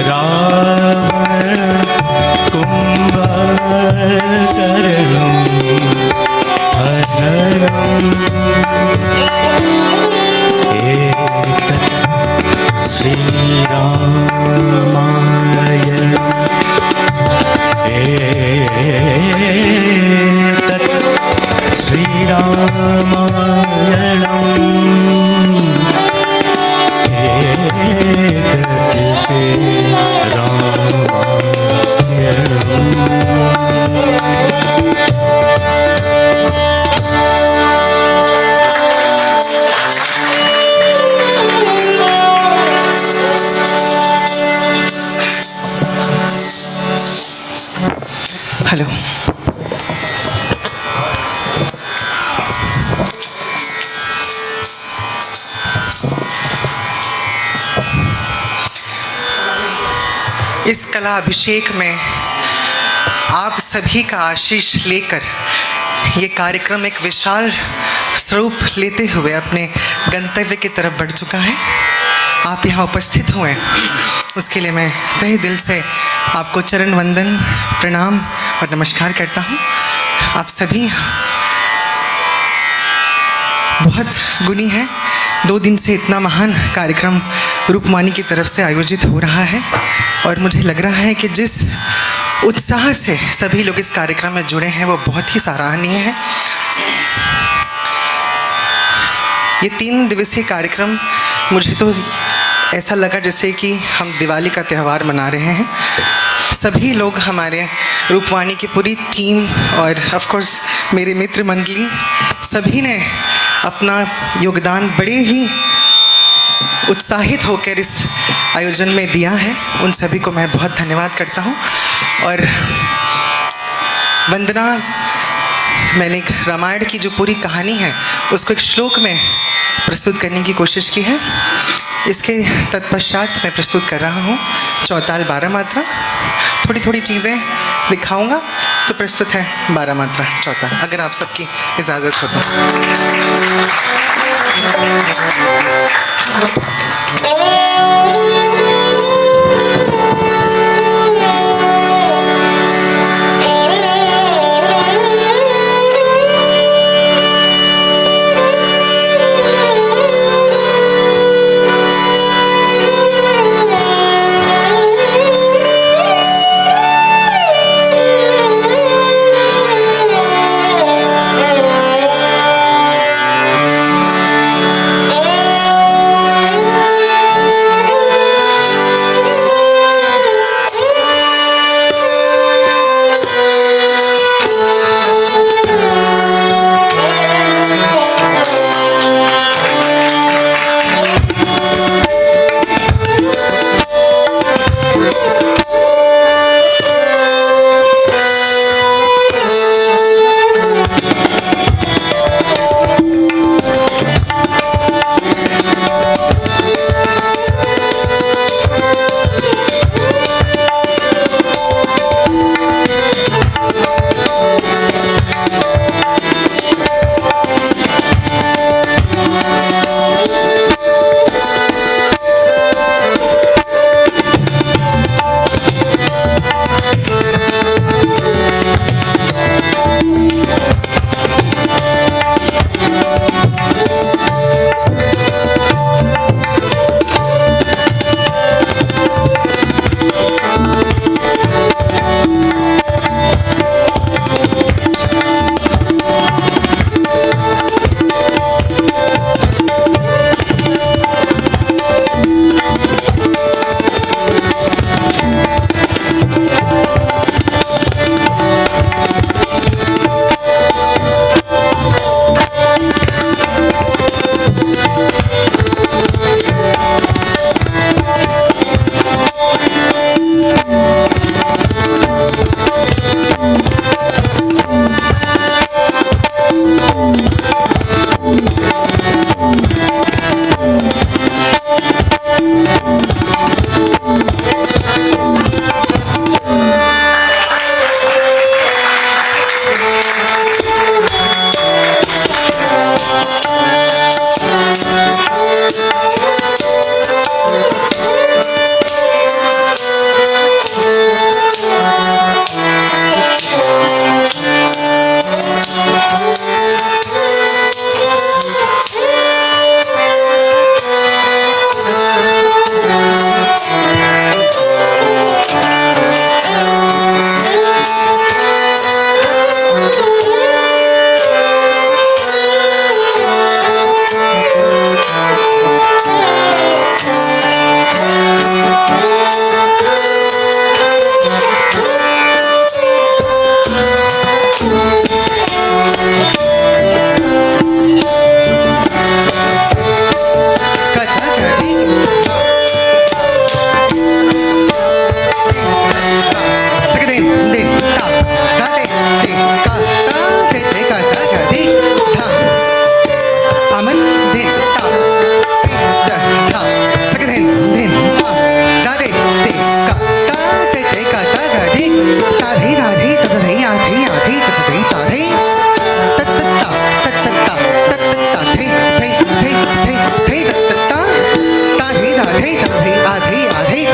रावण कुंभकर्णं हननम् एतत् श्रीरामायण एतत् श्रीरामायणम् हेलो। इस कला अभिषेक में आप सभी का आशीष लेकर ये कार्यक्रम एक विशाल स्वरूप लेते हुए अपने गंतव्य की तरफ बढ़ चुका है। आप यहाँ उपस्थित हुए उसके लिए मैं तहे दिल से आपको चरण वंदन, प्रणाम और नमस्कार करता हूँ। आप सभी बहुत गुणी हैं। 2 दिन से इतना महान कार्यक्रम रूपवाणी की तरफ से आयोजित हो रहा है और मुझे लग रहा है कि जिस उत्साह से सभी लोग इस कार्यक्रम में जुड़े हैं वो बहुत ही सराहनीय है। ये 3 दिवसीय कार्यक्रम मुझे तो ऐसा लगा जैसे कि हम दिवाली का त्यौहार मना रहे हैं। सभी लोग, हमारे रूपवाणी की पूरी टीम और ऑफ कोर्स मेरे मित्र मंडली, सभी ने अपना योगदान बड़े ही उत्साहित होकर इस आयोजन में दिया है। उन सभी को मैं बहुत धन्यवाद करता हूँ। और वंदना, मैंने रामायण की जो पूरी कहानी है उसको एक श्लोक में प्रस्तुत करने की कोशिश की है। इसके तत्पश्चात मैं प्रस्तुत कर रहा हूँ चौताल 12 मात्रा। थोड़ी थोड़ी चीज़ें दिखाऊंगा तो प्रस्तुत है 12 मात्रा चौताल, अगर आप सबकी इजाज़त हो तो।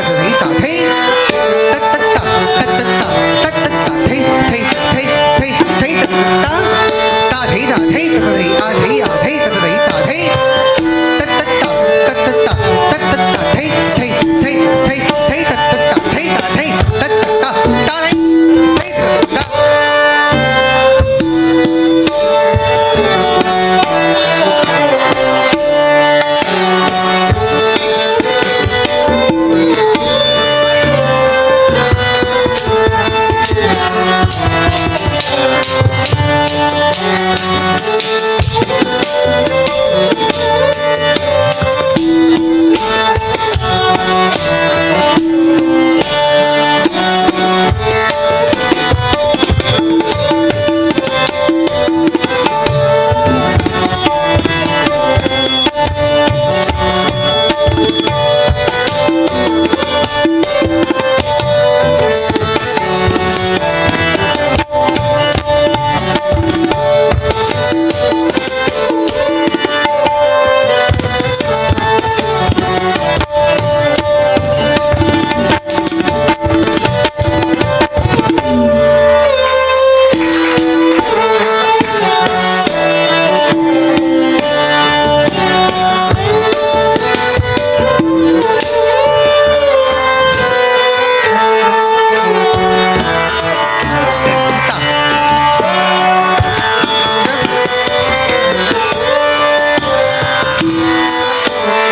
ततधै ताधै तत्तत्ता तत्तत्ता तत्तत्ता धै धै धै धै धै तत्तत्ता ताधै ताधै ततधै आधै आधै ततधै ताधै तत्तत्ता तत्तत्ता तत्तत्ता धै धै धै धै धै तत्तत्ता धै ताधै तत्तत्ता ताधै धै तत्तत्ता।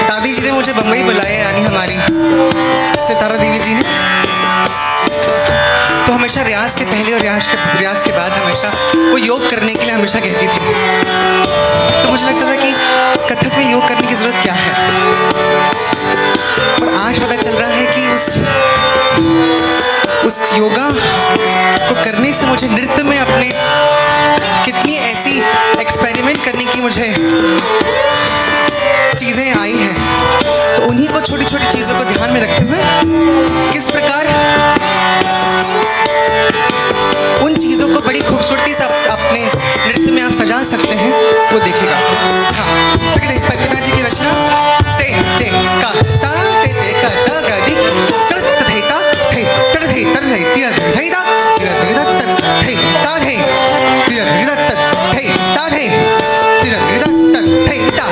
दादी जी ने मुझे बम्बई बुलाया, यानी हमारी सितारा देवी जी ने। तो हमेशा रियाज के पहले और रियाज के बाद हमेशा वो योग करने के लिए हमेशा कहती थी। तो मुझे लगता था कि कथक में योग करने की ज़रूरत क्या है, और आज पता चल रहा है कि उस योगा को करने से मुझे नृत्य में अपने कितनी ऐसी एक्सपेरिमेंट करने की मुझे चीज़ें आई हैं। तो उन्हीं को छोटी छोटी चीज़ों को ध्यान में रखते हुए किस प्रकार उन चीज़ों को बड़ी खूबसूरती से अपने नृत्य में आप सजा सकते हैं, वो देखिएगा। हाँ, पिताजी की रचना ते ते का ता ते ते का ता गा दी तड़ तथै ता थे तड़ थे तड़ थे तिया धै ता तिया धै ता तन थे ता थे तिया धै ता तन थे ता थे तिया धै ता तन थे ता।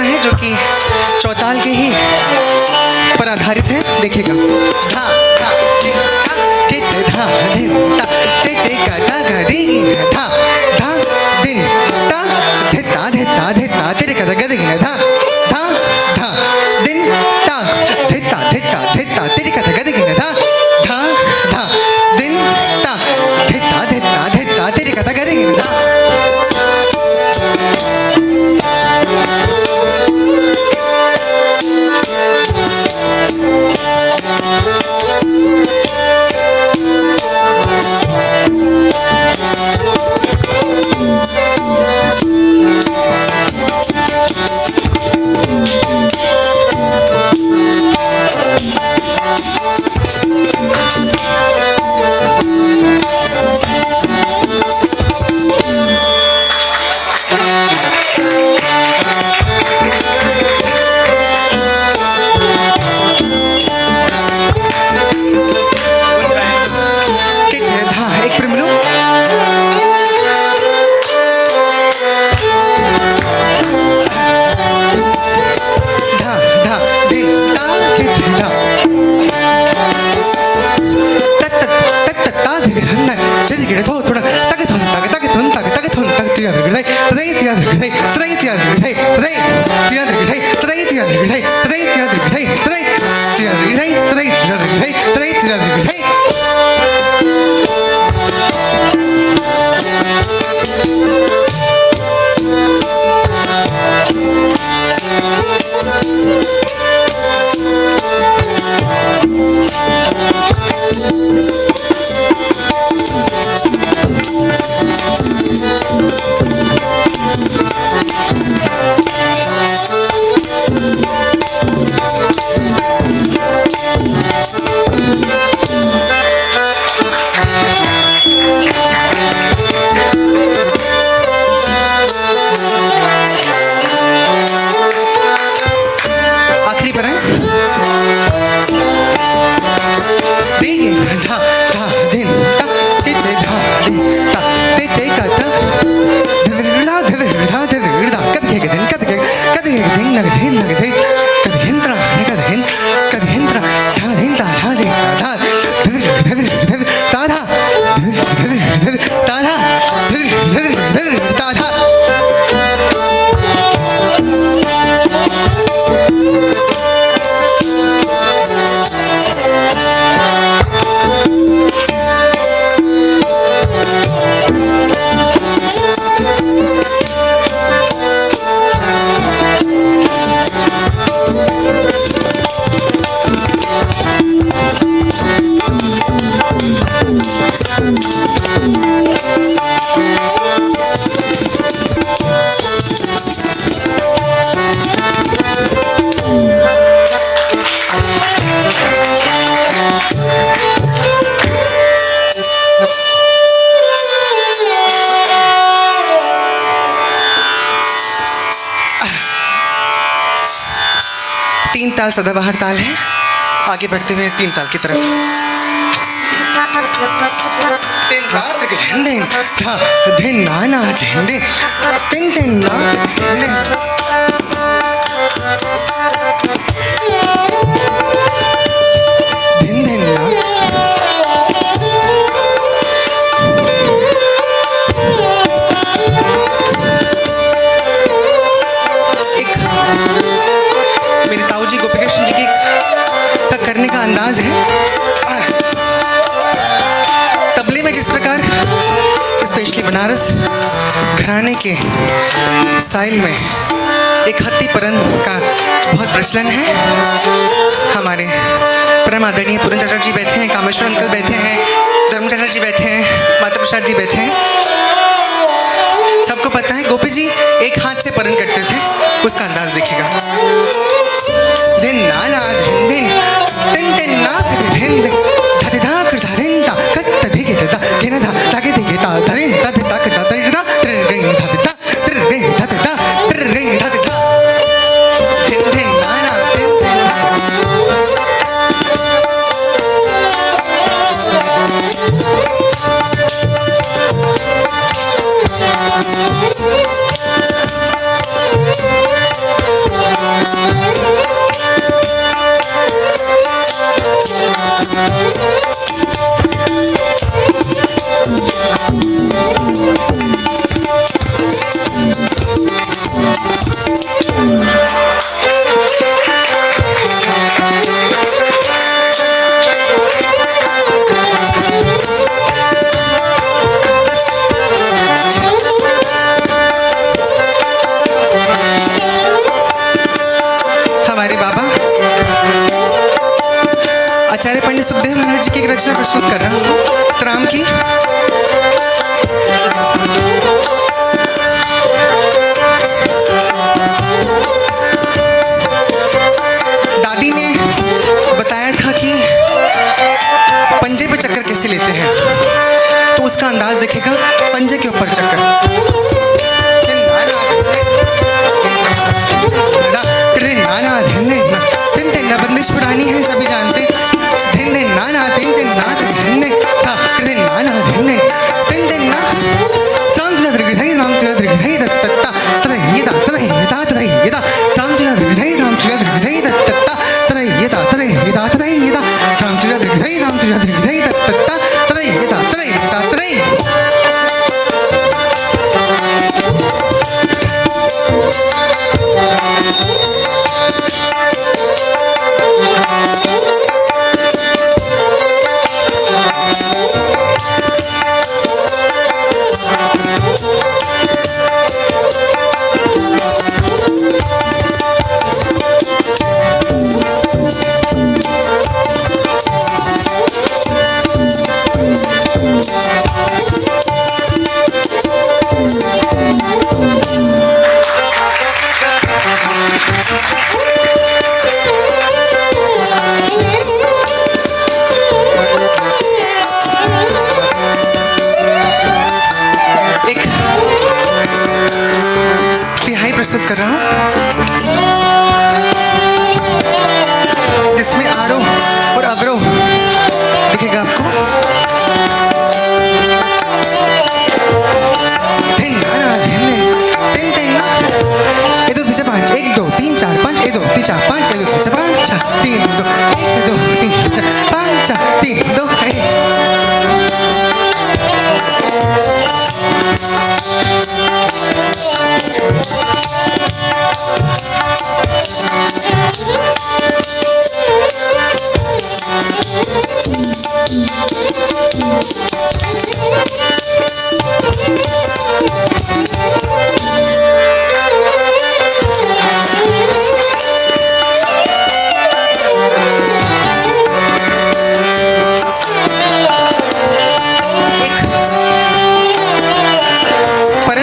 गाना है जो कि चौताल के ही पर आधारित है, देखिएगा। धा धा धिन धा धिन धा धिन ता टे टे का धा गा धी धा धा दिन ता धे ता धे ता धे ता तेरे का गा धी धा धा धा दिन ता धे ता धे ता धे ता तेरे का गा धी धा धा धा दिन ता धे ता धे ता धे ता तेरे का गा धी धा। तीन ताल सदाबहार ताल है। आगे बढ़ते हुए तीन ताल की तरफ। तीन ताल तक धिन धिन था धिन ना ना धिन धिन तिन तिन ना धिन धिन। धिन धिन ना मेरे ताऊ जी गोपीकृष्ण जी की का करने का अंदाज है। तबले में जिस प्रकार स्पेशली बनारस घराने के स्टाइल में एक हत्ती परन का बहुत प्रचलन है। हमारे परम आदरणीय पूरन चाचा जी बैठे हैं, कामेश्वर अंकल बैठे हैं, धर्म चाचा जी बैठे हैं, माता प्रसाद जी बैठे हैं। सबको पता है गोपी जी एक हाथ से परन करते थे, उसका अंदाज देखिएगा। धिन ना ना धिन धिन टिन टिन ना धिन धिन धा धा कर धा धिन ता कत धिन के धा के ना धा ताके धिन के ता धिन ता धा कर धा धिन धा तिर रिंग धा धा तिर रिंग धा धा तिर रिंग धा धा धिन धिन ना ना धिन धिन हमारे बाबा आचार्य पंडित सुखदेव महाराज जी की एक रचना प्रस्तुत कर रहा हूँ तराम की। दादी ने बताया था कि पंजे पे चक्कर कैसे लेते हैं, तो उसका अंदाज देखेगा पंजे के ऊपर चक्कर। बंदिश पुरानी है, सभी जानते। धिन धिन नाना धिन धिन ना धिन था धिन नाना धिन धिन धिन धिन ना राम तिला दृगधै राम तिला दृगधै दत्तता तदैयदा तदैयदा तदैयदा राम तिला दृगधै राम तिला दृगधै दत्तता तदैयदा तदैयदा तदैयदा राम तिला दृगधै राम तिला दृगधै दत्तता तदैयदा तदैयदा तदैयदा। प्रस्तुत कर रहा हूं जिसमें आरोह और अवरोह दिखेगा आपको। धिन ना धिन धिन धिन ना ये दो तीन पाँच 1 2 3 4 5 1 2 3 4 5 1 2 3 4 5 3 2 1 2 3 4 5 3 2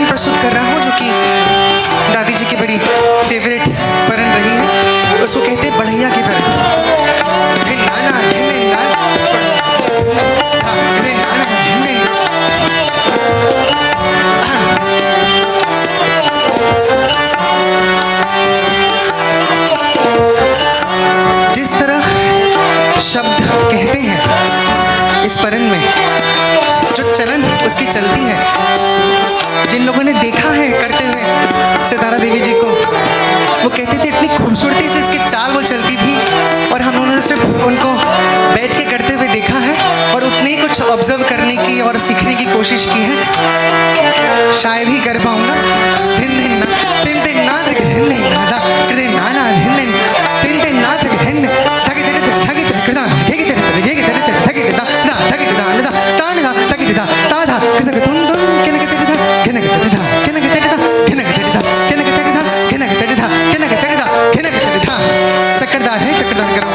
प्रस्तुत कर रहा हूँ जो कि दादी जी की बड़ी फेवरेट परन रही है। उसको कहते हैं बढ़ैया की परन। जिस तरह शब्द कहते हैं इस परन में जो चलन उसकी चलती है, जिन लोगों ने देखा है करते हुए सितारा देवी जी को, वो कहते थे इतनी खूबसूरती से इसकी चाल वो चलती थी और हम लोगों ने सिर्फ उनको बैठ के करते हुए देखा है और उतने ही कुछ ऑब्जर्व करने की और सीखने की कोशिश की है। शायद ही कर पाऊंगा। धिन धिन ना धिन धिन ना धिन धिन ना धा धिन ना ना धिन धिन धिन धिन ना धिन धगे धगे धगे कृदा धगे धगे धगे धगे धगे धा धा धगे धा धा तान धा धगे धा ता धा कृदा तुम तुम केने के धा केने के धा केने के धा केने के धा केने के धा केने के धा केने के धा केने के धा। चक्करदार है, चक्करदार करो।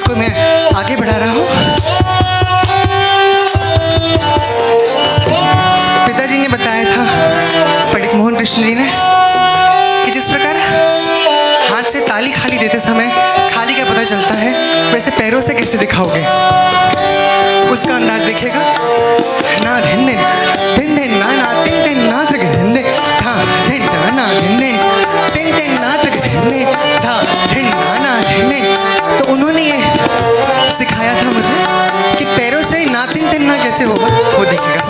इसको मैं आगे बढ़ा रहा हूँ। पिताजी ने बताया था, पंडित मोहन कृष्ण जी ने, कि जिस प्रकार हाथ से ताली खाली देते समय खाली का पता चलता है, वैसे पैरों से कैसे दिखाओगे, उसका अंदाज देखिएगा। ना धिन दिन धिन दिन ना ना तिन दिन ना तक धिन दिन धा धिन ना ना धिन दिन तिन दिन ना तक धिन दिन धा धिन ना ना धिन दिन। तो उन्होंने ये सिखाया था मुझे कि पैरों से ना तिन तिन ना कैसे होगा, वो देखिएगा।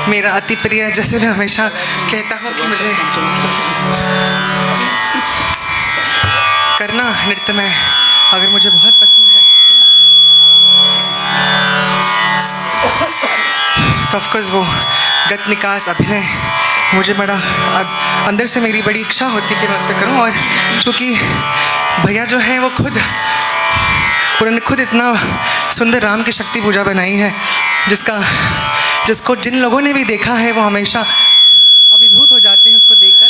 मेरा अति प्रिय, जैसे मैं हमेशा कहता हूँ कि मुझे करना नृत्य में अगर मुझे बहुत पसंद है तो ऑफकोर्स वो गत निकास अभिनय मुझे बड़ा अंदर से मेरी बड़ी इच्छा होती है कि मैं उस पर करूँ। और चूँकि भैया जो हैं वो उन्होंने खुद इतना सुंदर राम की शक्ति पूजा बनाई है जिसको जिन लोगों ने भी देखा है वो हमेशा अभिभूत हो जाते हैं उसको देखकर।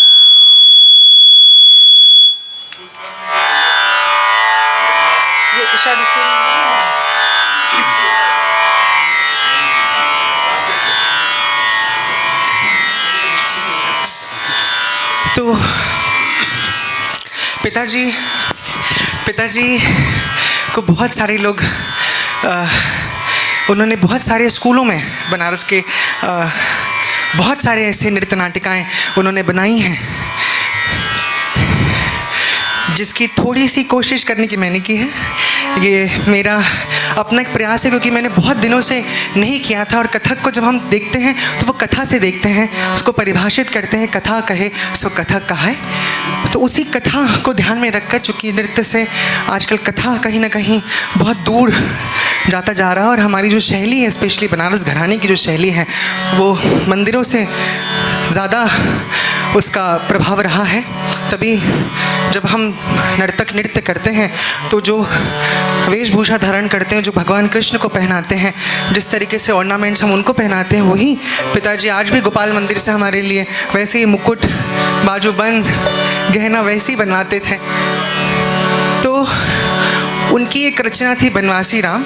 ये शायद तो पिताजी को बहुत सारे लोग उन्होंने बहुत सारे स्कूलों में बनारस के बहुत सारे ऐसे नृत्य नाटिकाएँ उन्होंने बनाई हैं जिसकी थोड़ी सी कोशिश करने की मैंने की है। ये मेरा अपना एक प्रयास है क्योंकि मैंने बहुत दिनों से नहीं किया था। और कथक को जब हम देखते हैं तो वो कथा से देखते हैं, उसको परिभाषित करते हैं, कथा कहे सो कथक कहा है। तो उसी कथा को ध्यान में रखकर, चूँकि नृत्य से आजकल कथा कहीं ना कहीं बहुत दूर जाता जा रहा है, और हमारी जो शैली है, स्पेशली बनारस घराने की जो शैली है, वो मंदिरों से ज़्यादा उसका प्रभाव रहा है। तभी जब हम नर्तक नृत्य करते हैं तो जो वेशभूषा धारण करते हैं, जो भगवान कृष्ण को पहनाते हैं, जिस तरीके से ऑर्नामेंट्स हम उनको पहनाते हैं, वही पिताजी आज भी गोपाल मंदिर से हमारे लिए वैसे ही मुकुट, बाजूबंद, गहना वैसे ही बनवाते थे। तो उनकी एक रचना थी बनवासी राम,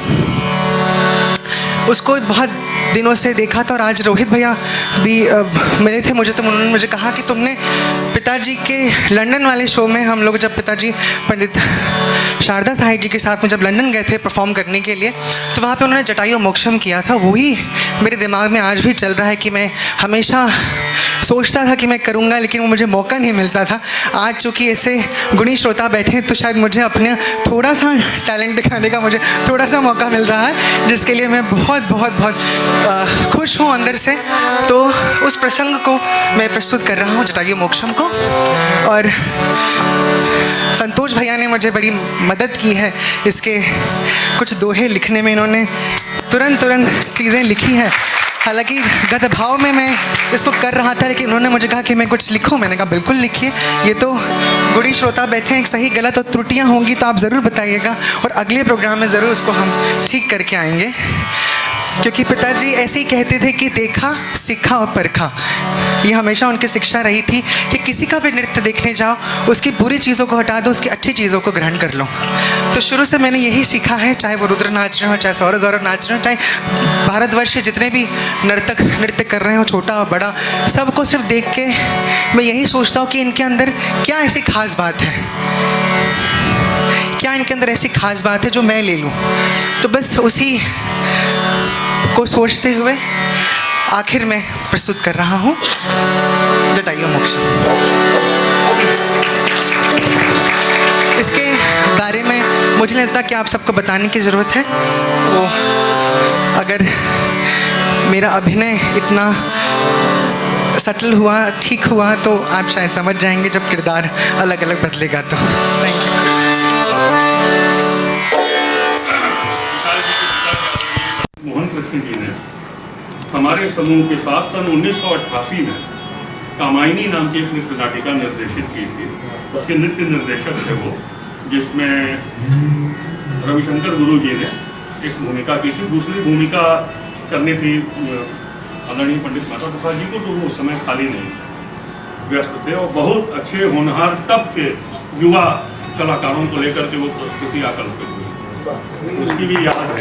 उसको बहुत दिनों से देखा था, और आज रोहित भैया भी मिले थे मुझे, तो उन्होंने मुझे कहा कि तुमने पिताजी के लंदन वाले शो में, हम लोग जब पिताजी पंडित शारदा साहिब जी के साथ में जब लंदन गए थे परफॉर्म करने के लिए, तो वहाँ पे उन्होंने जटायु मोक्षम किया था। वही मेरे दिमाग में आज भी चल रहा है कि मैं हमेशा सोचता था कि मैं करूँगा, लेकिन वो मुझे मौका नहीं मिलता था। आज चूँकि ऐसे गुणी श्रोता बैठे हैं, तो शायद मुझे अपने थोड़ा सा टैलेंट दिखाने का मुझे थोड़ा सा मौका मिल रहा है, जिसके लिए मैं बहुत बहुत बहुत खुश हूँ अंदर से। तो उस प्रसंग को मैं प्रस्तुत कर रहा हूँ, जटायु मोक्षम को, और संतोष भैया ने मुझे बड़ी मदद की है इसके कुछ दोहे लिखने में। इन्होंने तुरंत चीज़ें लिखी हैं, हालांकि गत भाव में मैं इसको कर रहा था, लेकिन उन्होंने मुझे कहा कि मैं कुछ लिखूं। मैंने कहा बिल्कुल लिखिए, ये तो गुड़ी श्रोता बैठे हैं, सही गलत और त्रुटियां होंगी तो आप ज़रूर बताइएगा, और अगले प्रोग्राम में ज़रूर उसको हम ठीक करके आएंगे। क्योंकि पिताजी ऐसे ही कहते थे कि देखा, सीखा और परखा, ये हमेशा उनकी शिक्षा रही थी कि किसी का भी नृत्य देखने जाओ, उसकी बुरी चीज़ों को हटा दो, उसकी अच्छी चीज़ों को ग्रहण कर लो। तो शुरू से मैंने यही सीखा है, चाहे वो रुद्र नाच रहे हो, चाहे सौरभ गौरव नाच रहे हो, चाहे भारतवर्ष के जितने भी नर्तक नृत्य कर रहे हो, छोटा और बड़ा, सबको सिर्फ देख के मैं यही सोचता हूँ कि इनके अंदर क्या ऐसी खास बात है, क्या इनके अंदर ऐसी खास बात है जो मैं ले लूँ। तो बस उसी को सोचते हुए आखिर में प्रस्तुत कर रहा हूँ जटायु मोक्षम। इसके बारे में मुझे लगता है कि आप सबको बताने की ज़रूरत है। वो अगर मेरा अभिनय इतना सटल हुआ, ठीक हुआ, तो आप शायद समझ जाएंगे जब किरदार अलग अलग बदलेगा तो। Thank you. मोहन कृष्ण जी ने हमारे समूह के साथ सन 1988 में कामायनी नाम की एक नृत्य नाटिका निर्देशित की थी। उसके नृत्य निर्देशक थे वो, जिसमें रविशंकर गुरु जी ने एक भूमिका की थी। दूसरी भूमिका करनी थी आदरणीय पंडित माता प्रसाद जी को, तो वो उस समय खाली नहीं थे, व्यस्त थे, और बहुत अच्छे होनहार तब के युवा कलाकारों को लेकर के वो प्रस्तुति आकर्षित हुई, उसकी भी याद है।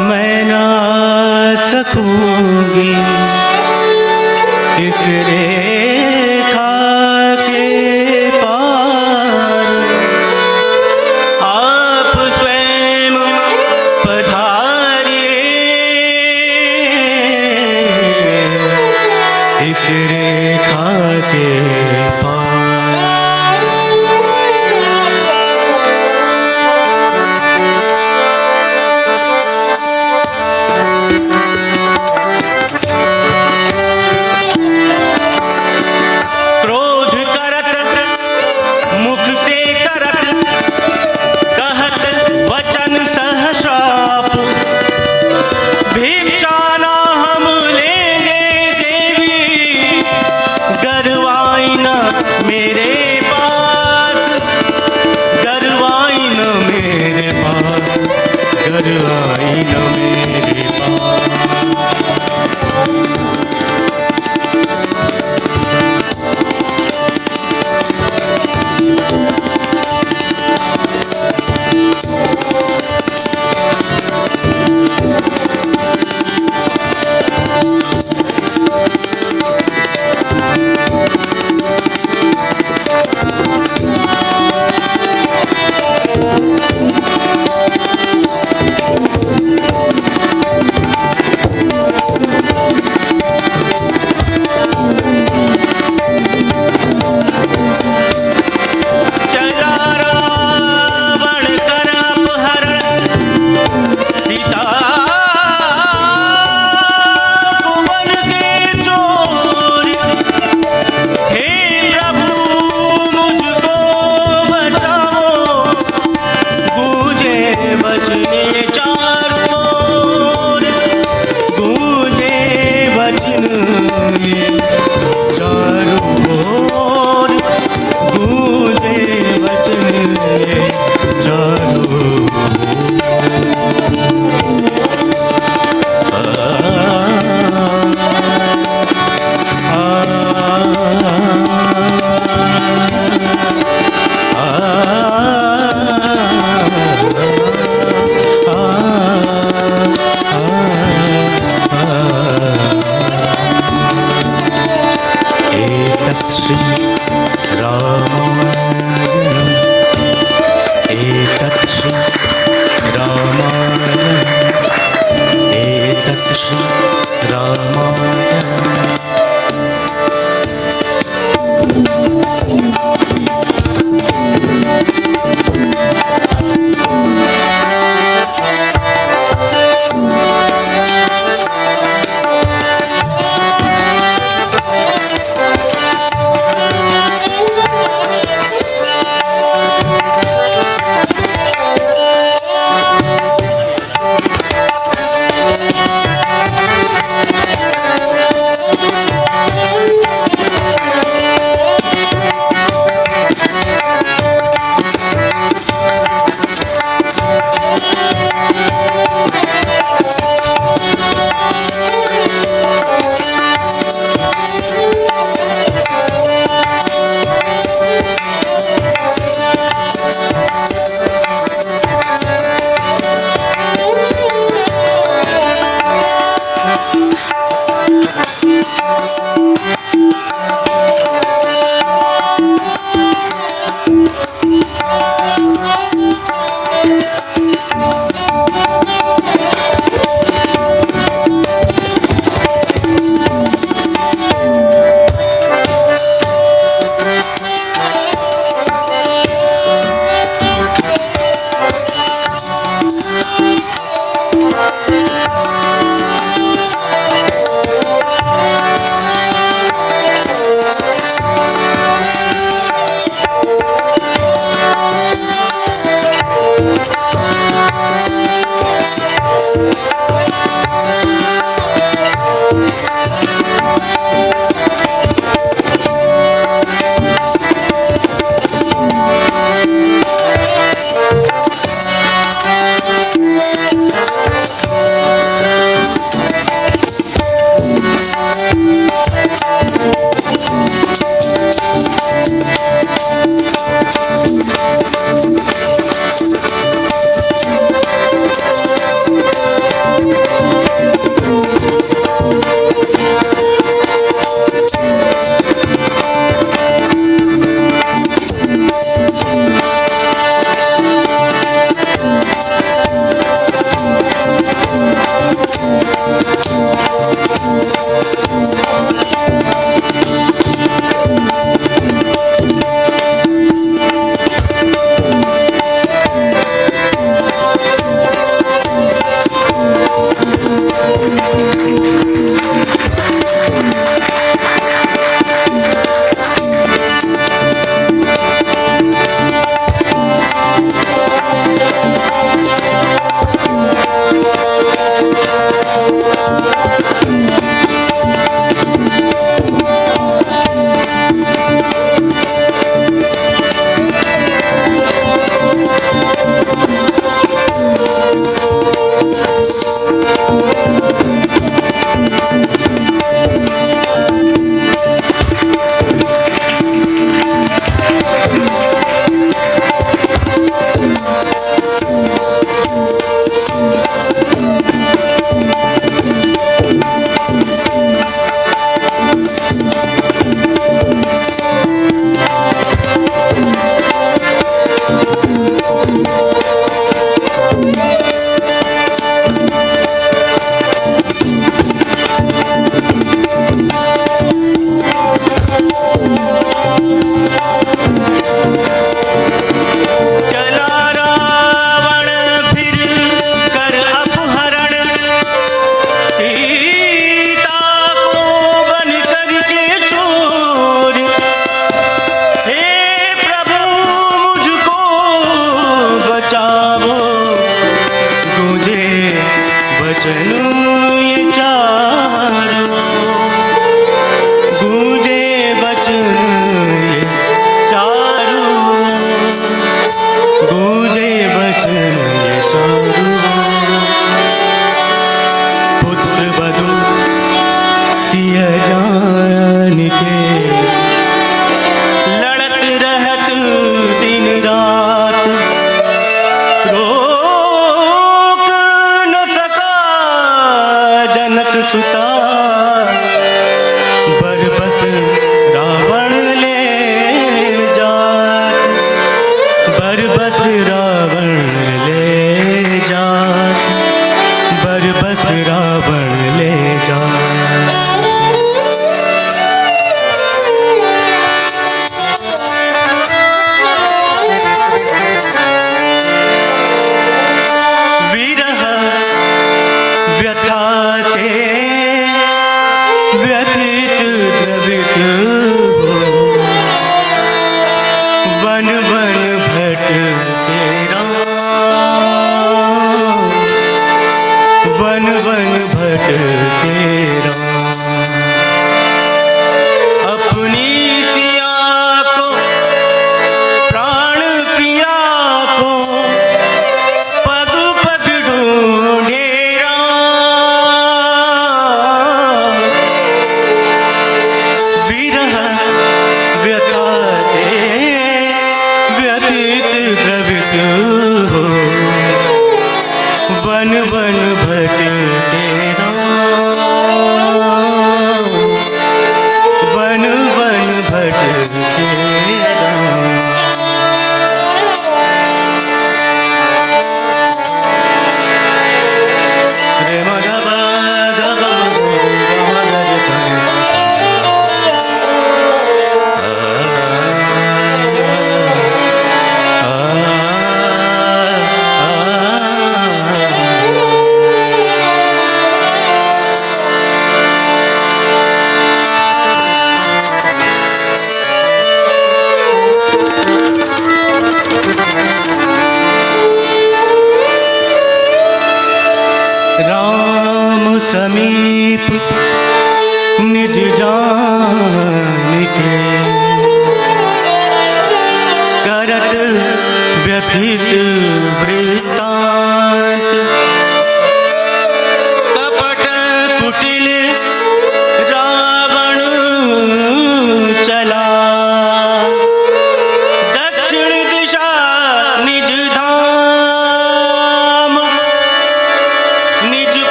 मैं ना सकूंगी इस रेखा के पार। आप स्वयं पधारिए इस रेखा के पार। क्रोध करत मुख से करत कहत वचन सहश्राप। भिक्षा ना हम लेंगे देवी गरवाई न मेरे पास। गरवाई न मेरे पास। गरवाई न मेरे पास। चला रावण कर अपहरण सीता भुवन के चोर। हे प्रभु मुझको बचाओ गूंजे वचन ये चारों ओर। गूंजे वचन ये चारों ओर। गूंजे वचन ये चारों एतत् श्री रामायणम्। एतत् श्री रामायणम्। एतत् श्री रामायणम्।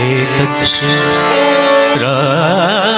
एतत् श्री रामायणम्।